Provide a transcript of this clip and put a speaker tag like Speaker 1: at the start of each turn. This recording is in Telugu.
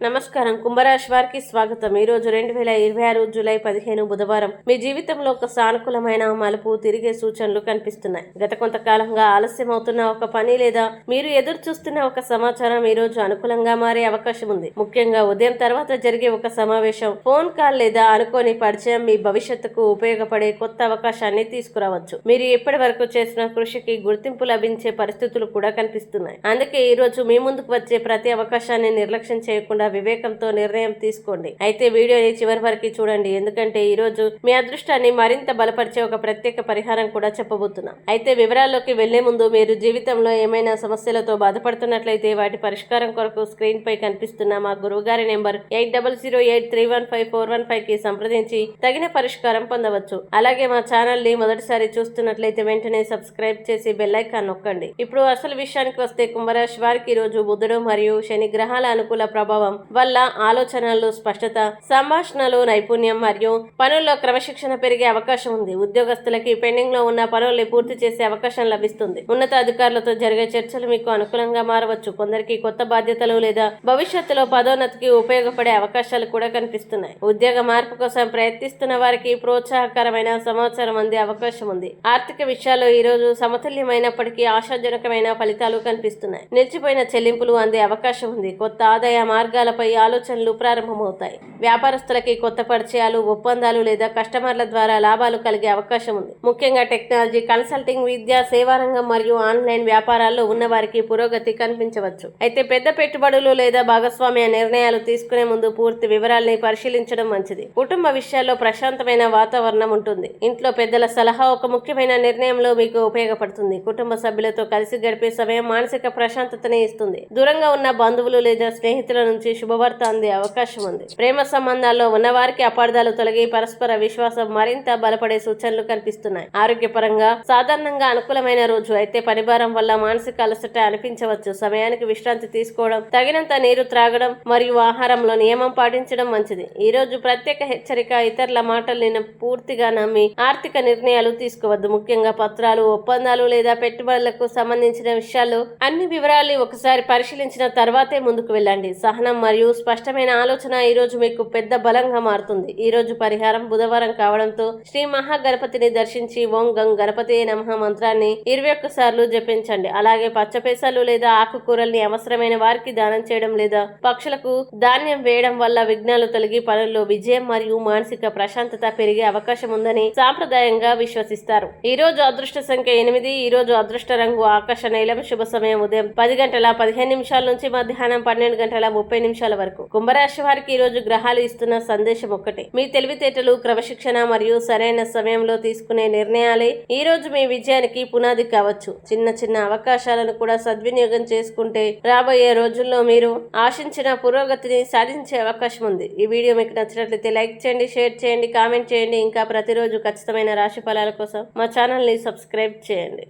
Speaker 1: నమస్కారం. కుంభరాశి వారికి స్వాగతం. ఈ రోజు 2026 జూలై 15 బుధవారం. మీ జీవితంలో ఒక సానుకూలమైన మలుపు తిరిగే సూచనలు కనిపిస్తున్నాయి. గత కొంతకాలంగా ఆలస్యం అవుతున్న ఒక పని లేదా మీరు ఎదురు చూస్తున్న ఒక సమాచారం ఈ రోజు అనుకూలంగా మారే అవకాశం ఉంది. ముఖ్యంగా ఉదయం తర్వాత జరిగే ఒక సమావేశం, ఫోన్ కాల్ లేదా అనుకోని పరిచయం మీ భవిష్యత్తుకు ఉపయోగపడే కొత్త అవకాశాన్ని తీసుకురావచ్చు. మీరు ఇప్పటి వరకు చేసిన కృషికి గుర్తింపు లభించే పరిస్థితులు కూడా కనిపిస్తున్నాయి. అందుకే ఈ రోజు మీ ముందుకు వచ్చే ప్రతి అవకాశాన్ని నిర్లక్ష్యం చేయకుండా వివేకంతో నిర్ణయం తీసుకోండి. అయితే వీడియోని చివరి వరకు చూడండి, ఎందుకంటే ఈ రోజు మీ అదృష్టాన్ని మరింత బలపరిచే ఒక ప్రత్యేక పరిహారం కూడా చెప్పబోతున్నాం. అయితే వివరాల్లోకి వెళ్లే ముందు మీరు జీవితంలో ఏమైనా సమస్యలతో బాధపడుతున్నట్లయితే వాటి పరిష్కారం కొరకు స్క్రీన్ పై కనిపిస్తున్న మా గురువు గారి నెంబర్ 8008315415 కి సంప్రదించి తగిన పరిష్కారం పొందవచ్చు. అలాగే మా ఛానల్ ని మొదటిసారి చూస్తున్నట్లయితే వెంటనే సబ్స్క్రైబ్ చేసి బెల్ ఐకాన్ నొక్కండి. ఇప్పుడు అసలు విషయానికి వస్తే కుంభరాశి వారికి ఈ రోజు బుధుడు మరియు శని గ్రహాల అనుకూల ప్రభావం వల్ల ఆలోచనలు స్పష్టత, సంభాషణలు నైపుణ్యం మరియు పనుల్లో క్రమశిక్షణ పెరిగే అవకాశం ఉంది. ఉద్యోగస్తులకి పెండింగ్ లో ఉన్న పనుల్ని పూర్తి చేసే అవకాశం లభిస్తుంది. ఉన్నతాధికారులతో జరిగే చర్చలు మీకు అనుకూలంగా మారవచ్చు. కొందరికి కొత్త బాధ్యతలు లేదా భవిష్యత్తులో పదోన్నతికి ఉపయోగపడే అవకాశాలు కూడా కనిపిస్తున్నాయి. ఉద్యోగ మార్పు కోసం ప్రయత్నిస్తున్న వారికి ప్రోత్సాహకరమైన సమాచారం అందే అవకాశం ఉంది. ఆర్థిక విషయాల్లో ఈ రోజు సమతుల్యమైనప్పటికీ ఆశాజనకమైన ఫలితాలు కనిపిస్తున్నాయి. నిలిచిపోయిన చెల్లింపులు అందే అవకాశం ఉంది. కొత్త ఆదాయ మార్గాలపై ఆలోచనలు ప్రారంభమవుతాయి. వ్యాపారస్తులకి కొత్త పరిచయాలు, ఒప్పందాలు లేదా కస్టమర్ల ద్వారా లాభాలు కలిగే అవకాశం ఉంది. ముఖ్యంగా టెక్నాలజీ, కన్సల్టింగ్, విద్య, సేవారంగం మరియు ఆన్లైన్ వ్యాపారాల్లో ఉన్న వారికి పురోగతి కనిపించవచ్చు. అయితే పెద్ద పెట్టుబడులు లేదా భాగస్వామ్య నిర్ణయాలు తీసుకునే ముందు పూర్తి వివరాల్ని పరిశీలించడం మంచిది. కుటుంబ విషయాల్లో ప్రశాంతమైన వాతావరణం ఉంటుంది. ఇంట్లో పెద్దల సలహా ఒక ముఖ్యమైన నిర్ణయంలో మీకు ఉపయోగపడుతుంది. కుటుంబ సభ్యులతో కలిసి గడిపే సమయం మానసిక ప్రశాంతతని ఇస్తుంది. దూరంగా ఉన్న బంధువులు లేదా స్నేహితుల నుంచి శుభవార్త అందే అవకాశం ఉంది. ప్రేమ సంబంధాల్లో ఉన్నవారికి అపార్థాలు తొలగి పరస్పర విశ్వాసం మరింత బలపడే సూచనలు కనిపిస్తున్నాయి. ఆరోగ్యపరంగా సాధారణంగా అనుకూలమైన రోజు. అయితే పనిభారం వల్ల మానసిక అలసట అనిపించవచ్చు. సమయానికి విశ్రాంతి తీసుకోవడం, తగినంత నీరు త్రాగడం మరియు ఆహారంలో నియమం పాటించడం మంచిది. ఈ రోజు ప్రత్యేక హెచ్చరిక: ఇతరుల మాటల్ని పూర్తిగా నమ్మి ఆర్థిక నిర్ణయాలు తీసుకోవద్దు. ముఖ్యంగా పత్రాలు, ఒప్పందాలు లేదా పెట్టుబడులకు సంబంధించిన విషయాల్లో అన్ని వివరాలు ఒకసారి పరిశీలించిన తర్వాతే ముందుకు వెళ్ళండి. సహనం మరియు స్పష్టమైన ఆలోచన ఈ రోజు మీకు పెద్ద బలంగా మారుతుంది. ఈ రోజు పరిహారం: బుధవారం కావడంతో శ్రీ మహాగణపతిని దర్శించి ఓం గం గణపతే నమః మంత్రాన్ని 21 సార్లు జపించండి. అలాగే పచ్చపేసలు లేదా ఆకుకూరల్ని అవసరమైన వారికి దానం చేయడం లేదా పక్షులకు ధాన్యం వేయడం వల్ల విఘ్నాలు తొలగి పనుల్లో విజయం మరియు మానసిక ప్రశాంతత పెరిగే అవకాశం ఉందని సాంప్రదాయంగా విశ్వసిస్తారు. ఈ రోజు అదృష్ట సంఖ్య 8. ఈ రోజు అదృష్ట రంగు ఆకాశ నీలం. శుభ సమయం ఉదయం 10:15 నుంచి మధ్యాహ్నం 12:30 వరకు. కుంభరాశి వారికి ఈ రోజు గ్రహాలు ఇస్తున్న సందేశం ఒక్కటే: మీ తెలివితేటలు, క్రమశిక్షణ మరియు సరైన సమయంలో తీసుకునే నిర్ణయాలే ఈ రోజు మీ విజయానికి పునాది కావచ్చు. చిన్న చిన్న అవకాశాలను కూడా సద్వినియోగం చేసుకుంటే రాబోయే రోజుల్లో మీరు ఆశించిన పురోగతిని సాధించే అవకాశం ఉంది. ఈ వీడియో మీకు నచ్చినట్లయితే లైక్ చేయండి, షేర్ చేయండి, కామెంట్ చేయండి. ఇంకా ప్రతిరోజు ఖచ్చితమైన రాశి ఫలాల కోసం మా ఛానల్ ని సబ్స్క్రైబ్ చేయండి.